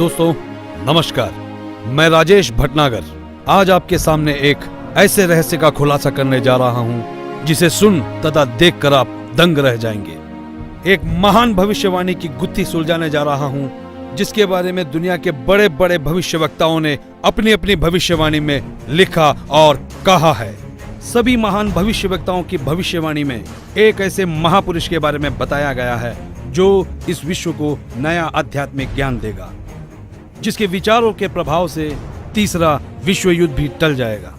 दोस्तों नमस्कार, मैं राजेश भटनागर आज आपके सामने एक ऐसे रहस्य का खुलासा करने जा रहा हूं जिसे सुन तथा देखकर आप दंग रह जाएंगे। एक महान भविष्यवाणी की गुत्थी सुलझाने जा रहा हूं जिसके बारे में दुनिया के बड़े बड़े भविष्यवक्ताओं ने अपनी अपनी भविष्यवाणी में लिखा और कहा है। सभी महान भविष्यवक्ताओं की भविष्यवाणी में एक ऐसे महापुरुष के बारे में बताया गया है जो इस विश्व को नया आध्यात्मिक ज्ञान देगा, जिसके विचारों के प्रभाव से तीसरा विश्व युद्ध भी टल जाएगा।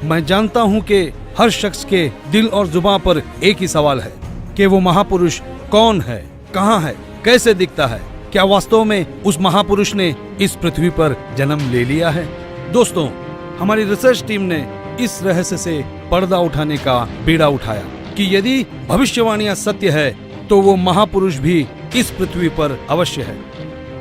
मैं जानता हूं कि हर शख्स के दिल और जुबान पर एक ही सवाल है कि वो महापुरुष कौन है, कहां है, कैसे दिखता है, क्या वास्तव में उस महापुरुष ने इस पृथ्वी पर जन्म ले लिया है। दोस्तों, हमारी रिसर्च टीम ने इस रहस्य से पर्दा उठाने का बीड़ा उठाया कि यदि भविष्यवाणियां सत्य है तो वो महापुरुष भी इस पृथ्वी पर अवश्य है।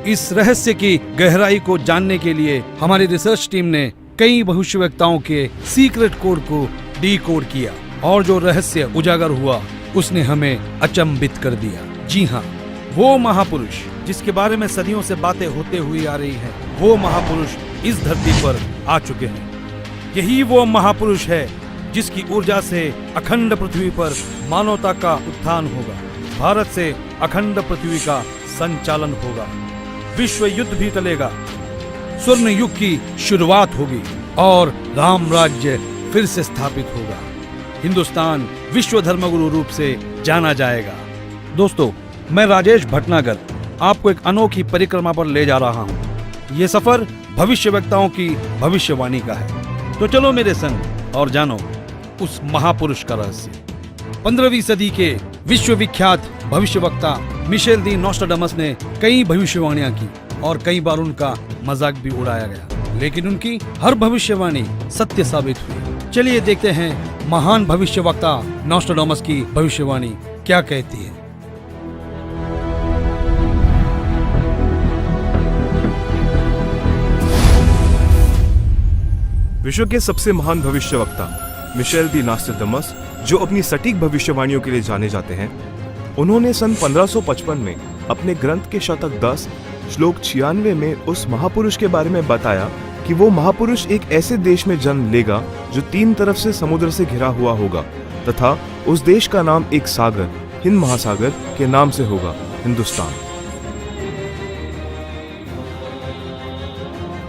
इस रहस्य की गहराई को जानने के लिए हमारी रिसर्च टीम ने कई भविष्यवक्ताओं के सीक्रेट कोड को डीकोड किया और जो रहस्य उजागर हुआ उसने हमें अचंभित कर दिया। जी हाँ, वो महापुरुष जिसके बारे में सदियों से बातें होते हुई आ रही हैं, वो महापुरुष इस धरती पर आ चुके हैं। यही वो महापुरुष है जिसकी ऊर्जा से अखंड पृथ्वी पर मानवता का उत्थान होगा, भारत से अखंड पृथ्वी का संचालन होगा, विश्व युद्ध भी टलेगा, स्वर्ण युग की शुरुआत होगी और राम राज्य फिर से स्थापित होगा। हिंदुस्तान विश्व धर्मगुरु रूप से जाना जाएगा। दोस्तों, मैं राजेश भटनागर आपको एक अनोखी परिक्रमा पर ले जा रहा हूँ। ये सफर भविष्यवक्ताओं की भविष्यवाणी का है, तो चलो मेरे संग और जानो उस महापुरुष का रहस्य। 15वीं सदी के विश्वविख्यात भविष्यवक्ता मिशेल दी नोस्ट्राडामस ने कई भविष्यवाणियां की और कई बार उनका मजाक भी उड़ाया गया, लेकिन उनकी हर भविष्यवाणी सत्य साबित हुई। चलिए देखते हैं महान भविष्यवक्ता नोस्ट्राडामस की भविष्यवाणी क्या कहती है। विश्व के सबसे महान भविष्यवक्ता मिशेल दी नोस्ट्राडामस, जो अपनी सटीक भविष्यवाणियों के लिए जाने जाते हैं, उन्होंने सन 1555 में अपने ग्रंथ के शतक 10 श्लोक 96 में उस महापुरुष के बारे में बताया कि वो महापुरुष एक ऐसे देश में जन्म लेगा जो 3 तरफ से समुद्र से घिरा हुआ होगा तथा उस देश का नाम एक सागर, हिंद महासागर के नाम से होगा, हिंदुस्तान।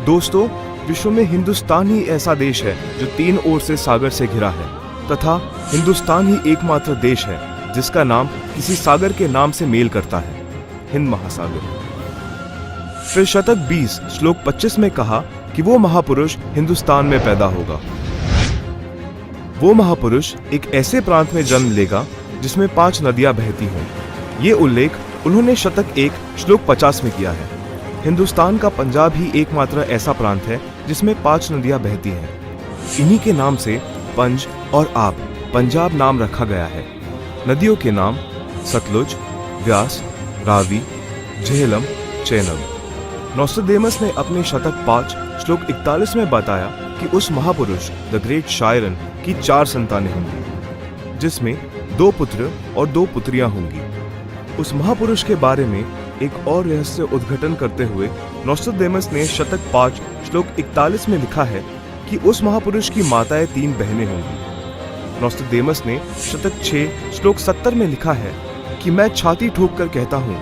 दोस्तों, विश्व में हिंदुस्तान ही ऐसा देश है जो 3 ओर से सागर से घिरा है तथा हिंदुस्तान ही एकमात्र देश है जिसका नाम किसी सागर के नाम से मेल करता है, हिंद महासागर। फिर शतक 20 श्लोक 25 में कहा कि वो महापुरुष हिंदुस्तान में पैदा होगा। वो महापुरुष एक ऐसे प्रांत में जन्म लेगा जिसमें 5 नदियां बहती हों। ये उल्लेख उन्होंने शतक 1 श्लोक 50 में किया है। हिंदुस्तान का पंजाब ही एकमात्र ऐसा प्रांत है जिसमें 5 नदियां बहती हैं। इन्हीं के नाम से पंज और आप पंजाब नाम रखा गया है। नदियों के नाम सतलुज, व्यास, रावी, झेलम, चेनाब। नोस्ट्राडामस ने अपने शतक 5 श्लोक 41 में बताया कि उस महापुरुष द ग्रेट शायरन की 4 संतानें होंगी, जिसमें 2 पुत्र और 2 पुत्रियां होंगी। उस महापुरुष के बारे में एक और रहस्य उद्घाटन करते हुए नोस्ट्राडामस ने शतक 5 श्लोक 41 में लिखा है कि उस महापुरुष की माताएं 3 बहनें होंगी। नोस्ट्राडामस ने शतक 6 श्लोक 70 में लिखा है कि मैं छाती ठोक कर कहता हूँ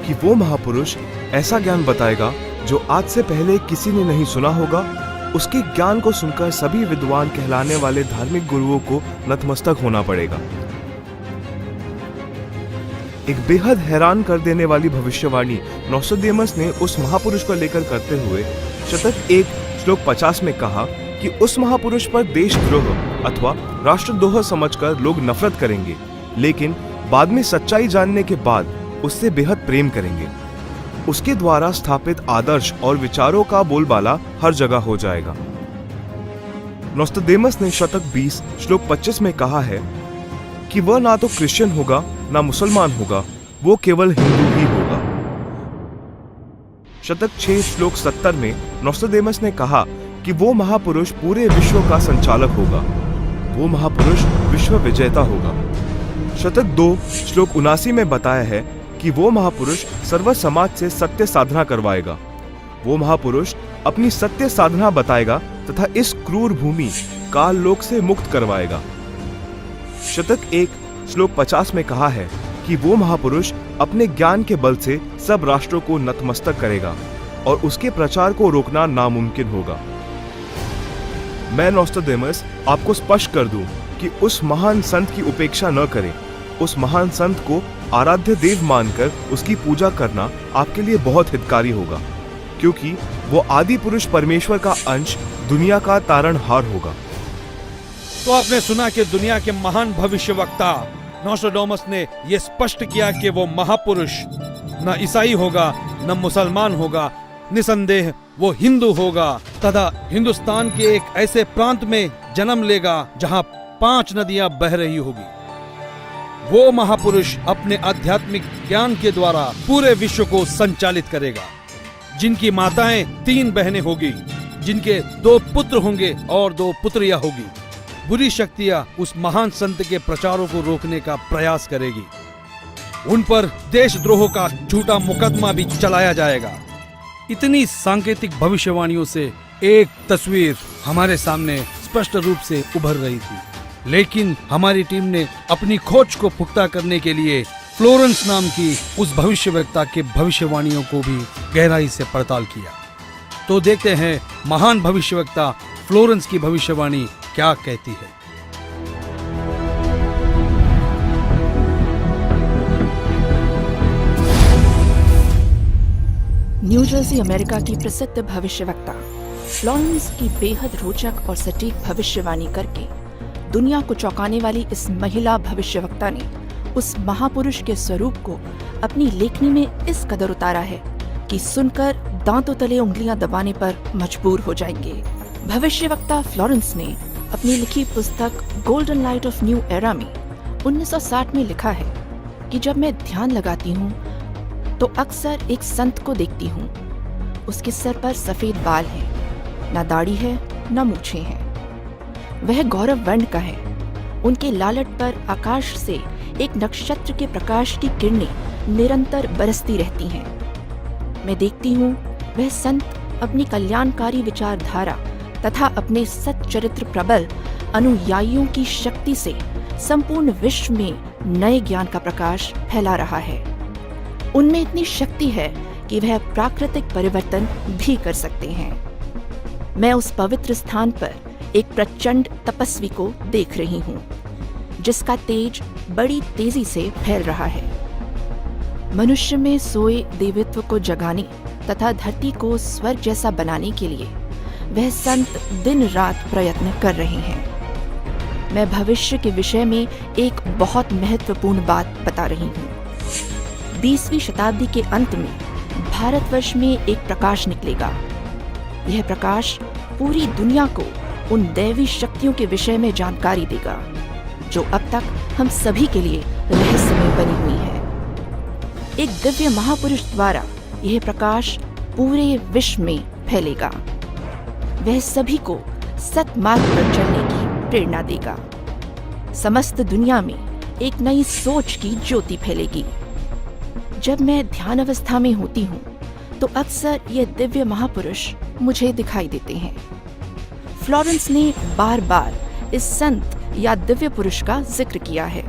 कि वो महापुरुष ऐसा ज्ञान बताएगा जो आज से पहले किसी ने नहीं सुना होगा। उसके ज्ञान को सुनकर सभी विद्वान कहलाने वाले धार्मिक गुरुओं को नतमस्तक होना पड़ेगा। एक बेहद हैरान कर देने वाली भविष्यवाणी नोस्ट्राडामस ने उस महापुरुष को लेकर करते हुए शतक 1 श्लोक 50 में कहा कि उस महापुरुष पर देशद्रोह अथवा राष्ट्रद्रोह समझकर लोग नफरत करेंगे, लेकिन बाद में सच्चाई जानने के बाद उससे बेहद प्रेम करेंगे। उसके द्वारा स्थापित आदर्श और विचारों का बोलबाला हर जगह हो जाएगा। नोस्ट्राडामस ने शतक 20 श्लोक 25 में कहा है कि वह ना तो क्रिश्चियन होगा ना मुसलमान होगा, वो केवल हिंदू ही होगा। शतक 6 श्लोक 70 में नोस्ट्राडामस ने कहा कि वो महापुरुष पूरे विश्व का संचालक होगा, वो महापुरुष विश्व विजेता होगा। शतक 2 श्लोक 79 में बताया है कि वो महापुरुष सर्व समाज से सत्य साधना करवाएगा वो महापुरुष अपनी सत्य साधना बताएगा तथा इस क्रूर भूमि काल लोक से मुक्त करवाएगा। शतक 1 श्लोक 50 में कहा है कि वो महापुरुष अपने ज्ञान के बल से सब राष्ट्रों को नतमस्तक करेगा और उसके प्रचार को रोकना नामुमकिन होगा। मैं नोस्ट्राडेमस आपको स्पष्ट कर दूं कि उस महान संत की उपेक्षा न करें। उस महान संत को आराध्य देव मानकर उसकी पूजा करना आपके लिए बहुत हितकारी होगा, क्योंकि वो आदि पुरुष परमेश्वर का अंश, दुनिया का तारणहार होगा। तो आपने सुना कि दुनिया के महान भविष्यवक्ता नोस्ट्राडेमस ने यह स्पष्ट किया कि वो महापुरुष न ईसाई होगा न मुसलमान होगा, निसंदेह वो हिंदू होगा तथा हिंदुस्तान के एक ऐसे प्रांत में जन्म लेगा जहां 5 नदियां बह रही होगी। वो महापुरुष अपने आध्यात्मिक ज्ञान के द्वारा पूरे विश्व को संचालित करेगा, जिनकी माताएं 3 बहनें होगी, जिनके 2 पुत्र होंगे और 2 पुत्रियां होगी। बुरी शक्तियां उस महान संत के प्रचारों को रोकने का प्रयास करेगी। उन पर देशद्रोह का झूठा मुकदमा भी चलाया जाएगा। इतनी सांकेतिक भविष्यवाणियों से एक तस्वीर हमारे सामने स्पष्ट रूप से उभर रही थी, लेकिन हमारी टीम ने अपनी खोज को पुख्ता करने के लिए फ्लोरेंस नाम की उस भविष्यवक्ता के भविष्यवाणियों को भी गहराई से पड़ताल किया। तो देखते हैं महान भविष्यवक्ता फ्लोरेंस की भविष्यवाणी क्या कहती है। न्यू जर्सी अमेरिका की प्रसिद्ध भविष्यवक्ता फ्लोरेंस की बेहद रोचक और सटीक भविष्यवाणी करके दुनिया को चौंकाने वाली इस महिला भविष्यवक्ता ने उस महापुरुष के स्वरूप को अपनी लेखनी में इस कदर उतारा है कि सुनकर दांतों तले उंगलियां दबाने पर मजबूर हो जाएंगे। भविष्यवक्ता फ्लोरेंस ने अपनी लिखी पुस्तक golden light of new era में 1960 में लिखा है कि जब मैं ध्यान लगाती हूँ तो अक्सर एक संत को देखती हूँ। उसके सर पर सफेद बाल हैं, ना दाढ़ी है ना मूछें हैं। वह गौरव वर्ण का है। उनके लालट पर आकाश से एक नक्षत्र के प्रकाश की किरणें निरंतर बरसती रहती हैं। मैं देखती हूँ वह संत अपनी कल्याणकारी विचारधारा तथा अपने सच्चरित्र प्रबल अनुयायियों की शक्ति से संपूर्ण विश्व में नए ज्ञान का प्रकाश फैला रहा है। उनमें इतनी शक्ति है कि वह प्राकृतिक परिवर्तन भी कर सकते हैं। मैं उस पवित्र स्थान पर एक प्रचंड तपस्वी को देख रही हूँ, जिसका तेज बड़ी तेजी से फैल रहा है। मनुष्य में सोए देवत्व को जगाने तथा धरती को स्वर्ग जैसा बनाने के लिए वह संत दिन रात प्रयत्न कर रहे हैं। मैं भविष्य के विषय में एक बहुत महत्वपूर्ण बात बता रही हूँ। 20वीं शताब्दी के अंत में भारतवर्ष में एक प्रकाश निकलेगा। यह प्रकाश पूरी दुनिया को उन दैवी शक्तियों के विषय में जानकारी देगा जो अब तक हम सभी के लिए रहस्यमय बनी हुई है। एक दिव्य महापुरुष द्वारा यह प्रकाश पूरे विश्व में फैलेगा। वह सभी को सत्मार्ग पर चलने की प्रेरणा देगा। समस्त दुनिया में एक नई सोच की ज्योति फैलेगी। जब मैं ध्यान अवस्था में होती हूँ तो अक्सर ये दिव्य महापुरुष मुझे दिखाई देते हैं। फ्लोरेंस ने बार बार इस संत या दिव्य पुरुष का जिक्र किया है।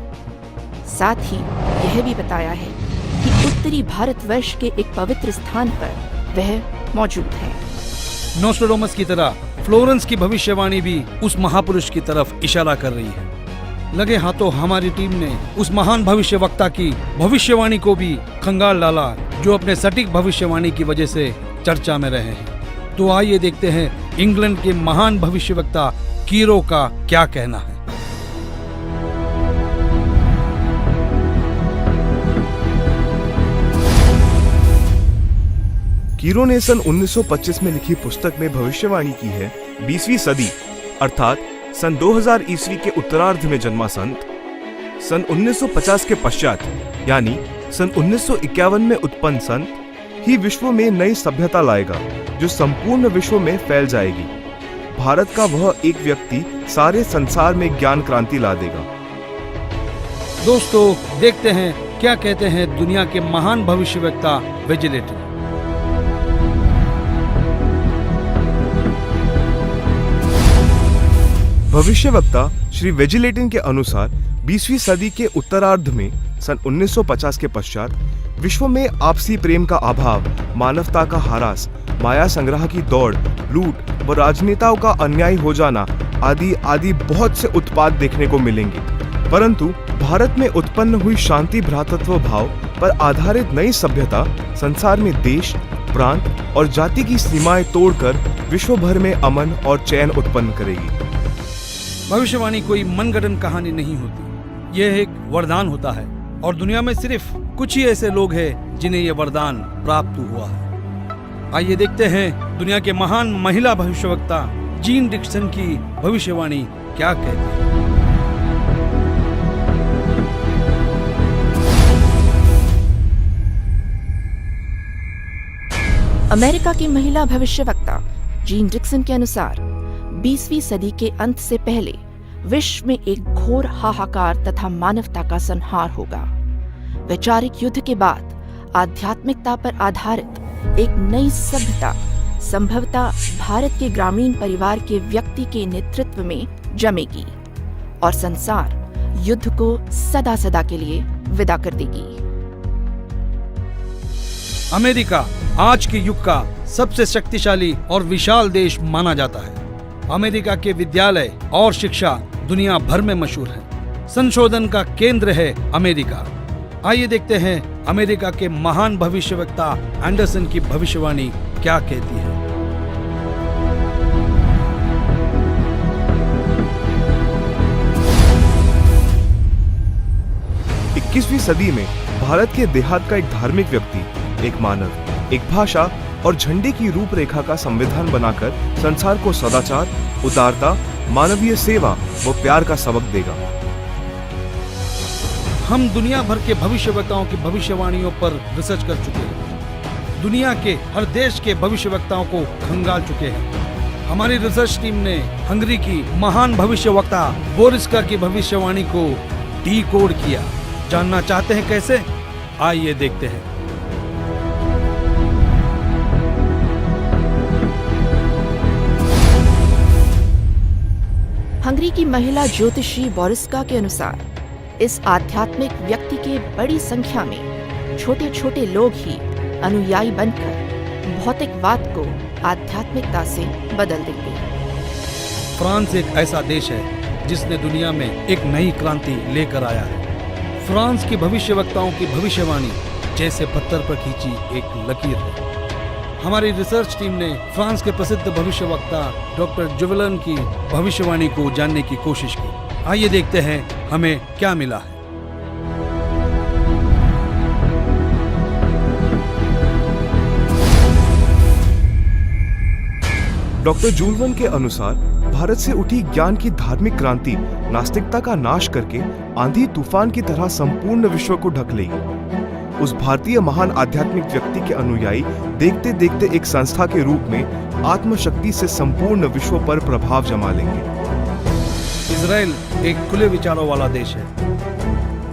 साथ ही यह भी बताया है कि उत्तरी भारतवर्ष के एक पवित्र स्थान पर वह मौजूद है। नोस्ट्राडेमस की तरह फ्लोरेंस की भविष्यवाणी भी उस महापुरुष की तरफ इशारा कर रही है। लगे हाथों हमारी टीम ने उस महान भविष्यवक्ता की भविष्यवाणी को भी खंगाल डाला, जो अपने सटीक भविष्यवाणी की वजह से चर्चा में रहे हैं। तो आइए देखते हैं इंग्लैंड के महान भविष्यवक्ता कीरो का क्या कहना है। कीरो ने सन 1925 में लिखी पुस्तक में भविष्यवाणी की है 20वीं सदी अर्थात सन 2000 ईस्वी के उत्तरार्ध में जन्मा संत सन 1950 के पश्चात यानी सन 1951 में उत्पन्न संत ही विश्व में नई सभ्यता लाएगा, जो संपूर्ण विश्व में फैल जाएगी। भारत का वह एक व्यक्ति सारे संसार में ज्ञान क्रांति ला देगा। दोस्तों देखते हैं क्या कहते हैं दुनिया के महान भविष्यवक्ता विजिलेटर। भविष्यवक्ता श्री वेजिलेटिन के अनुसार 20वीं सदी के उत्तरार्ध में सन 1950 के पश्चात विश्व में आपसी प्रेम का अभाव, मानवता का ह्रास, माया संग्रह की दौड़, लूट व राजनेताओं का अन्याय हो जाना आदि आदि बहुत से उत्पाद देखने को मिलेंगे। परंतु भारत में उत्पन्न हुई शांति भ्रातृत्व भाव पर आधारित नई सभ्यता संसार में देश, प्रांत और जाति की सीमाएं तोड़कर विश्व भर में अमन और चैन उत्पन्न करेगी। भविष्यवाणी कोई मनगढ़ंत कहानी नहीं होती, यह एक वरदान होता है और दुनिया में सिर्फ कुछ ही ऐसे लोग हैं जिन्हें यह वरदान प्राप्त हुआ है। आइए देखते हैं दुनिया के महान महिला भविष्यवक्ता जीन डिक्सन की भविष्यवाणी क्या कहती है। अमेरिका की महिला भविष्यवक्ता जीन डिक्सन के अनुसार 20वीं सदी के अंत से पहले विश्व में एक घोर हाहाकार तथा मानवता का संहार होगा। वैचारिक युद्ध के बाद आध्यात्मिकता पर आधारित एक नई सभ्यता संभवतः भारत के ग्रामीण परिवार के व्यक्ति के नेतृत्व में जमेगी और संसार युद्ध को सदा सदा के लिए विदा कर देगी। अमेरिका आज के युग का सबसे शक्तिशाली और विशाल देश माना जाता है। अमेरिका के विद्यालय और शिक्षा दुनिया भर में मशहूर है। संशोधन का केंद्र है अमेरिका। आइए देखते हैं अमेरिका के महान भविष्यवक्ता एंडरसन की भविष्यवाणी क्या कहती है। 21वीं सदी में भारत के देहात का एक धार्मिक व्यक्ति, एक मानव, एक भाषा और झंडे की रूपरेखा का संविधान बनाकर संसार को सदाचार, उदारता, मानवीय सेवा व प्यार का सबक देगा। हम दुनिया भर के भविष्यवक्ताओं की भविष्यवाणियों पर रिसर्च कर चुके हैं। दुनिया के हर देश के भविष्यवक्ताओं को खंगाल चुके हैं। हमारी रिसर्च टीम ने हंगरी की महान भविष्यवक्ता बोरिस्का की भविष्यवाणी को डीकोड किया। जानना चाहते हैं कैसे? आइए देखते हैं। हंगरी की महिला ज्योतिषी बोरिस्का के अनुसार इस आध्यात्मिक व्यक्ति के बड़ी संख्या में छोटे छोटे लोग ही अनुयायी बनकर भौतिकवाद को आध्यात्मिकता से बदल देंगे। फ्रांस एक ऐसा देश है जिसने दुनिया में एक नई क्रांति लेकर आया है। फ्रांस की भविष्यवक्ताओं की भविष्यवाणी जैसे पत्थर पर खींची एक लकीर है। हमारी रिसर्च टीम ने फ्रांस के प्रसिद्ध भविष्यवक्ता डॉक्टर जुवेलन की भविष्यवाणी को जानने की कोशिश की। आइए देखते हैं हमें क्या मिला है। डॉक्टर जुवेलन के अनुसार भारत से उठी ज्ञान की धार्मिक क्रांति नास्तिकता का नाश करके आंधी तूफान की तरह संपूर्ण विश्व को ढक लेगी। उस भारतीय महान आध्यात्मिक व्यक्ति के अनुयायी देखते देखते एक संस्था के रूप में आत्मशक्ति से संपूर्ण विश्व पर प्रभाव जमा लेंगे। इजराइल एक खुले विचारों वाला देश है।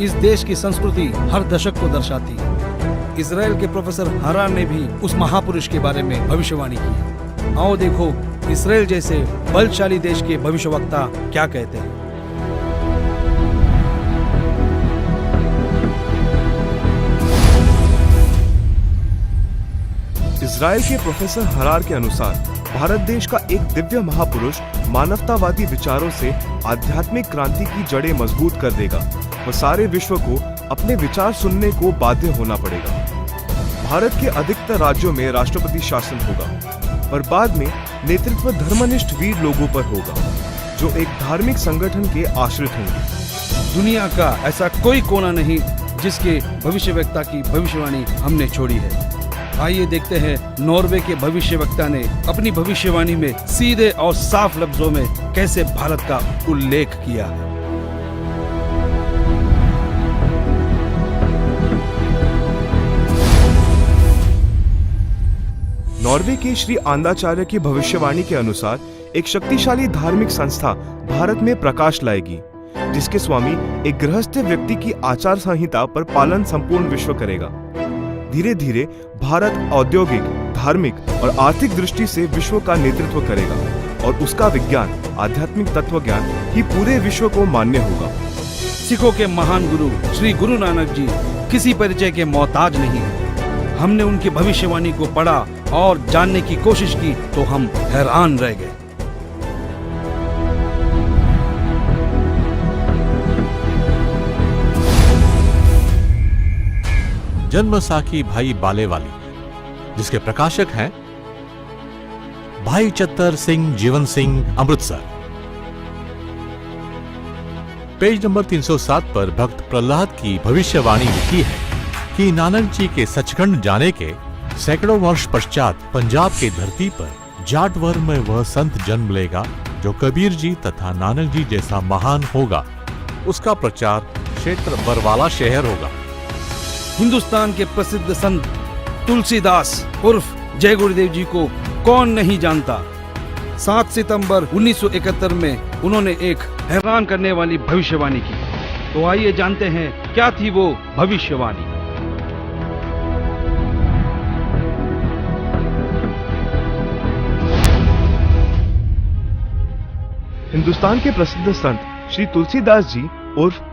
इस देश की संस्कृति हर दशक को दर्शाती है। इजराइल के प्रोफेसर हरार ने भी उस महापुरुष के बारे में भविष्यवाणी की। आओ देखो इजराइल जैसे बलशाली देश के भविष्यवक्ता क्या कहते हैं। इजराइल के प्रोफेसर हरार के अनुसार भारत देश का एक दिव्य महापुरुष मानवतावादी विचारों से आध्यात्मिक क्रांति की जड़ें मजबूत कर देगा व सारे विश्व को अपने विचार सुनने को बाध्य होना पड़ेगा। भारत के अधिकतर राज्यों में राष्ट्रपति शासन होगा, पर बाद में नेतृत्व धर्मनिष्ठ वीर लोगों पर होगा जो एक धार्मिक संगठन के आश्रित होंगे। दुनिया का ऐसा कोई कोना नहीं जिसके भविष्यवक्ता की भविष्यवाणी हमने छोड़ी है। आइए देखते हैं नॉर्वे के भविष्यवक्ता ने अपनी भविष्यवाणी में सीधे और साफ लफ्जों में कैसे भारत का उल्लेख किया है। नॉर्वे के श्री आंदाचार्य की भविष्यवाणी के अनुसार एक शक्तिशाली धार्मिक संस्था भारत में प्रकाश लाएगी, जिसके स्वामी एक गृहस्थ व्यक्ति की आचार संहिता पर पालन संपूर्ण विश्व करेगा। धीरे धीरे भारत औद्योगिक, धार्मिक और आर्थिक दृष्टि से विश्व का नेतृत्व करेगा और उसका विज्ञान आध्यात्मिक तत्व ज्ञान ही पूरे विश्व को मान्य होगा। सिखों के महान गुरु श्री गुरु नानक जी किसी परिचय के मोहताज नहीं है। हमने उनकी भविष्यवाणी को पढ़ा और जानने की कोशिश की तो हम हैरान रह गए। जन्मसाखी भाई बालेवाली, जिसके प्रकाशक हैं भाई चत्तर सिंह जीवन सिंह, अमृतसर। पेज नंबर 307 पर भक्त प्रहलाद की भविष्यवाणी लिखी है कि नानक जी के सचखंड जाने के सैकड़ों वर्ष पश्चात पंजाब की धरती पर जाटवर में वह संत जन्म लेगा जो कबीर जी तथा नानक जी जैसा महान होगा। उसका प्रचार क्षेत्र बरवाला शहर होगा। हिंदुस्तान के प्रसिद्ध संत तुलसीदास उर्फ जय गुरुदेव जी को कौन नहीं जानता। 7 सितंबर 1971 में उन्होंने एक हैरान करने वाली भविष्यवाणी की। तो आइए जानते हैं क्या थी वो भविष्यवाणी। हिंदुस्तान के प्रसिद्ध संत श्री तुलसीदास जी उर्फ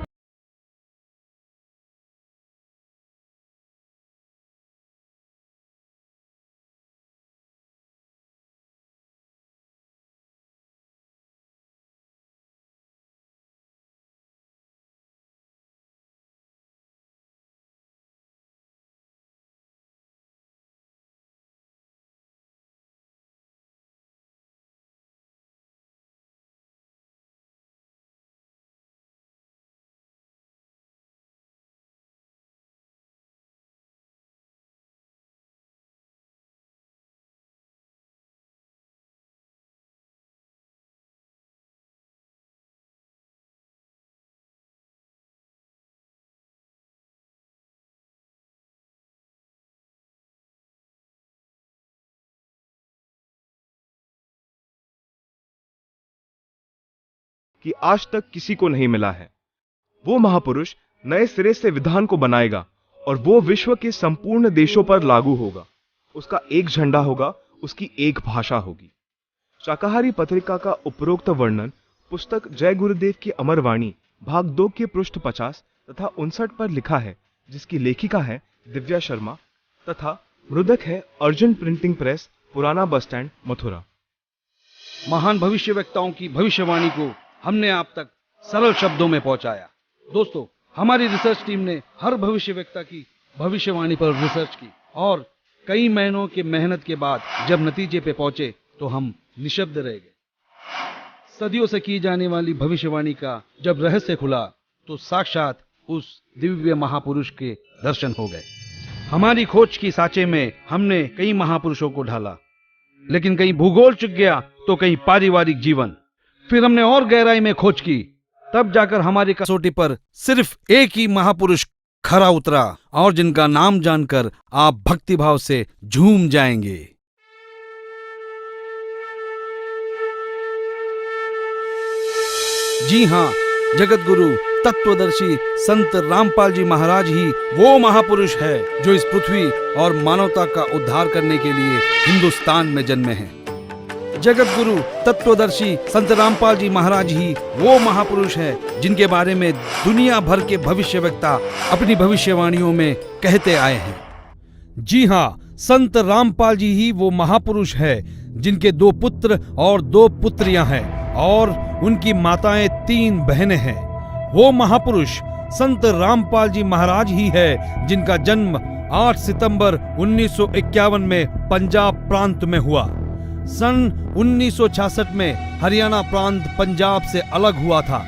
कि आज तक किसी को नहीं मिला है। वो महापुरुष नए सिरे से विधान को बनाएगा और वो विश्व के संपूर्ण देशों पर लागू होगा। उसका एक झंडा होगा, उसकी एक भाषा होगी। शाकाहारी पत्रिका का उपरोक्त वर्णन पुस्तक जय गुरुदेव की अमरवाणी भाग 2 के पृष्ठ 50 तथा 59 पर लिखा है, जिसकी लेखिका है दिव्या शर्मा तथा मृदक है अर्जुन प्रिंटिंग प्रेस, पुराना बस स्टैंड, मथुरा। महान भविष्यवक्ताओं की भविष्यवाणी को हमने आप तक सरल शब्दों में पहुंचाया। दोस्तों, हमारी रिसर्च टीम ने हर भविष्यवक्ता की भविष्यवाणी पर रिसर्च की और कई महीनों के मेहनत के बाद जब नतीजे पे पहुंचे तो हम निशब्द रह गए। सदियों से की जाने वाली भविष्यवाणी का जब रहस्य खुला तो साक्षात उस दिव्य महापुरुष के दर्शन हो गए। हमारी खोज की सांचे में हमने कई महापुरुषों को ढाला, लेकिन कहीं भूगोल चुक गया तो कहीं पारिवारिक जीवन। फिर हमने और गहराई में खोज की, तब जाकर हमारी कसौटी पर सिर्फ एक ही महापुरुष खरा उतरा और जिनका नाम जानकर आप भक्तिभाव से झूम जाएंगे। जी हां, जगत गुरु तत्वदर्शी संत रामपाल जी महाराज ही वो महापुरुष है जो इस पृथ्वी और मानवता का उद्धार करने के लिए हिंदुस्तान में जन्मे हैं। जगत गुरु तत्वदर्शी संत रामपाल जी महाराज ही वो महापुरुष है जिनके बारे में दुनिया भर के भविष्यवक्ता अपनी भविष्यवाणियों में कहते आए हैं। जी हां, संत रामपाल जी ही वो महापुरुष है जिनके 2 पुत्र और 2 पुत्रियां हैं और उनकी माताएं 3 बहनें हैं। वो महापुरुष संत रामपाल जी महाराज ही है जिनका जन्म 8 सितंबर 1951 में पंजाब प्रांत में हुआ। सन 1966 में हरियाणा प्रांत पंजाब से अलग हुआ था।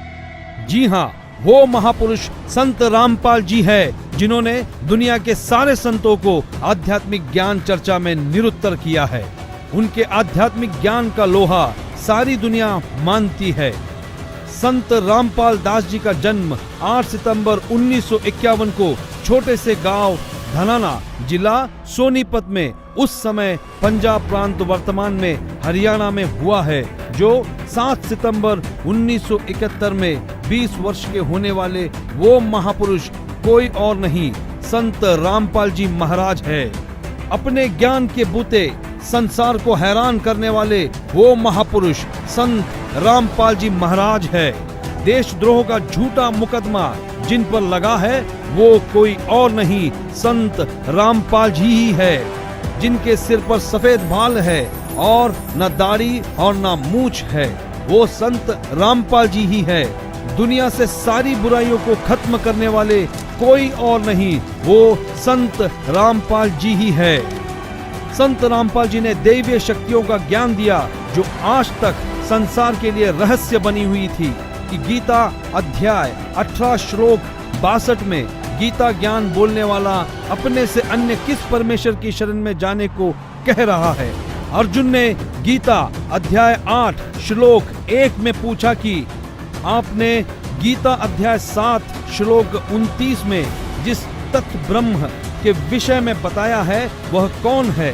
जी हां, वो महापुरुष संत रामपाल जी है जिन्होंने दुनिया के सारे संतों को आध्यात्मिक ज्ञान चर्चा में निरुत्तर किया है। उनके आध्यात्मिक ज्ञान का लोहा सारी दुनिया मानती है। संत रामपाल दास जी का जन्म 8 सितंबर 1951 को छोटे से गांव धनाना, जिला सोनीपत में, उस समय पंजाब प्रांत वर्तमान में हरियाणा में हुआ है, जो 7 सितंबर 1971 में 20 वर्ष के होने वाले वो महापुरुष कोई और नहीं, संत रामपाल जी महाराज है। अपने ज्ञान के बूते संसार को हैरान करने वाले वो महापुरुष संत रामपाल जी महाराज है। देशद्रोह का झूठा मुकदमा जिन पर लगा है वो कोई और नहीं, संत रामपाल जी ही है, जिनके सिर पर सफेद बाल है और न दाढ़ी और न मूंछ है। वो संत रामपाल जी ही है। दुनिया से सारी बुराइयों को खत्म करने वाले कोई और नहीं, वो संत रामपाल जी ही है। संत रामपाल जी ने दैवीय शक्तियों का ज्ञान दिया जो आज तक संसार के लिए रहस्य बनी हुई थी। कि गीता अध्याय 18 श्लोक 62 में गीता ज्ञान बोलने वाला अपने से अन्य किस परमेश्वर की शरण में जाने को कह रहा है। अर्जुन ने गीता अध्याय 8 श्लोक 1 में पूछा कि आपने गीता अध्याय 7 श्लोक 29 में जिस तत्व ब्रह्म के विषय में बताया है वह कौन है।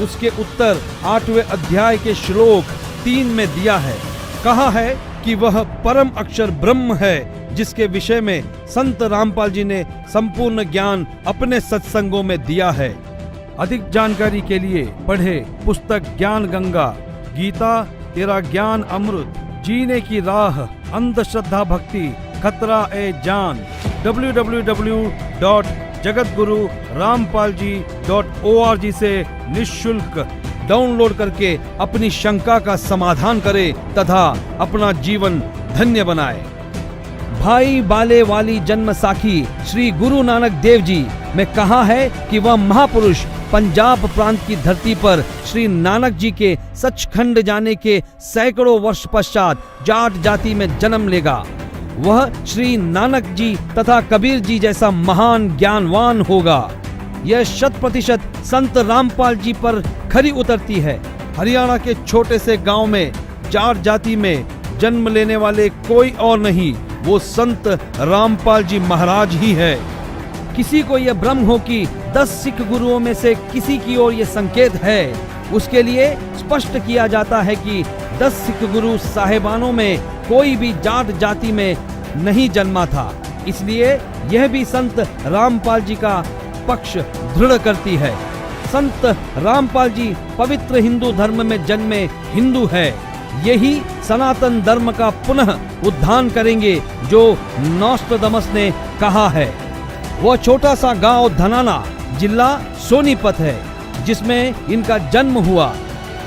उसके उत्तर 8वें अध्याय के श्लोक 3 में दिया है। कहा है कि वह परम अक्षर ब्रह्म है, जिसके विषय में संत रामपाल जी ने संपूर्ण ज्ञान अपने सत्संगों में दिया है। अधिक जानकारी के लिए पढ़े पुस्तक ज्ञान गंगा, गीता तेरा ज्ञान अमृत, जीने की राह, अंधश्रद्धा भक्ति, खतरा ए जान। www.jagatgururampalji.org से निःशुल्क डाउनलोड करके अपनी शंका का समाधान करें तथा अपना जीवन धन्य बनाए। भाई बाले वाली जन्म साखी श्री गुरु नानक देव जी में कहा है कि वह महापुरुष पंजाब प्रांत की धरती पर श्री नानक जी के सचखंड जाने के सैकड़ों वर्ष पश्चात जाट जाति में जन्म लेगा। वह श्री नानक जी तथा कबीर जी जैसा महान ज्ञानवान होगा। यह 100% संत रामपाल जी पर खरी उतरती है। हरियाणा के छोटे से गांव में जाट जाति में जन्म लेने वाले कोई और नहीं, वो संत रामपाल जी महाराज ही है। किसी को यह भ्रम हो कि 10 सिख गुरुओं में से किसी की ओर यह संकेत है, उसके लिए स्पष्ट किया जाता है कि 10 सिख गुरु साहेबानों में कोई भी जाट जाति में नहीं जन्मा था। इसलिए यह भी संत रामपाल जी का पक्ष दृढ़ करती है। संत रामपाल जी पवित्र हिंदू धर्म में जन्मे हिंदू है। यही सनातन धर्म का पुनः उद्धार करेंगे जो नोस्ट्राडामस ने कहा है। वह छोटा सा गांव धनाना जिला सोनीपत है जिसमें इनका जन्म हुआ।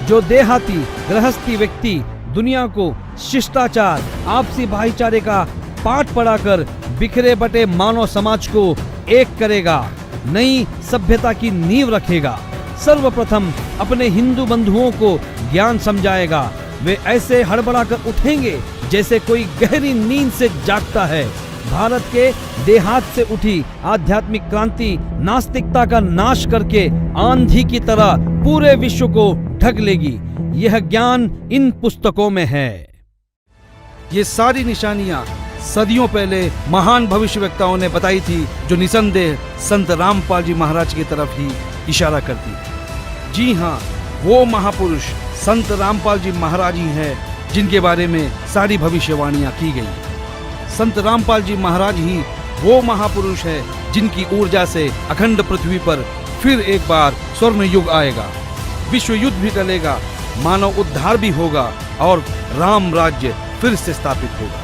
जो देहाती गृहस्थी व्यक्ति दुनिया को शिष्टाचार, आपसी भाईचारे का पाठ पढ़ाकर बिखरे बटे मानव समाज को एक करेगा, नई सभ्यता की नींव रखेगा। सर्वप्रथम अपने हिंदू बंधुओं को ज्ञान समझाएगा। वे ऐसे हड़बड़ाकर उठेंगे जैसे कोई गहरी नींद से जागता है। भारत के देहात से उठी आध्यात्मिक क्रांति नास्तिकता का नाश करके आंधी की तरह पूरे विश्व को ढक लेगी। यह ज्ञान इन पुस्तकों में है। ये सारी निशानियां सदियों पहले महान भविष्यवक्ताओं ने बताई थी, जो निसंदेह संत रामपाल जी महाराज की तरफ ही इशारा करती है। जी हाँ, वो महापुरुष संत रामपाल जी महाराज ही हैं जिनके बारे में सारी भविष्यवाणियां की गई। संत रामपाल जी महाराज ही वो महापुरुष है जिनकी ऊर्जा से अखंड पृथ्वी पर फिर एक बार स्वर्ण युग आएगा, विश्व युद्ध भी टलेगा, मानव उद्धार भी होगा और राम राज्य फिर से स्थापित होगा।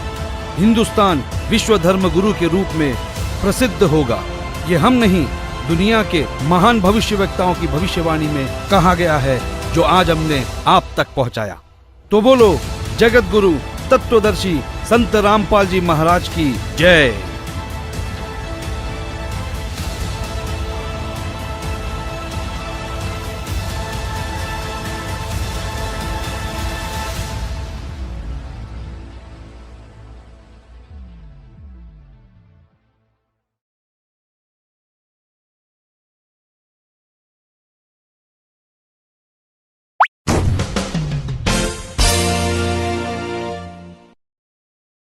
हिंदुस्तान विश्व धर्म गुरु के रूप में प्रसिद्ध होगा। ये हम नहीं, दुनिया के महान भविष्यवक्ताओं की भविष्यवाणी में कहा गया है, जो आज हमने आप तक पहुंचाया। तो बोलो जगत गुरु तत्वदर्शी संत रामपाल जी महाराज की जय।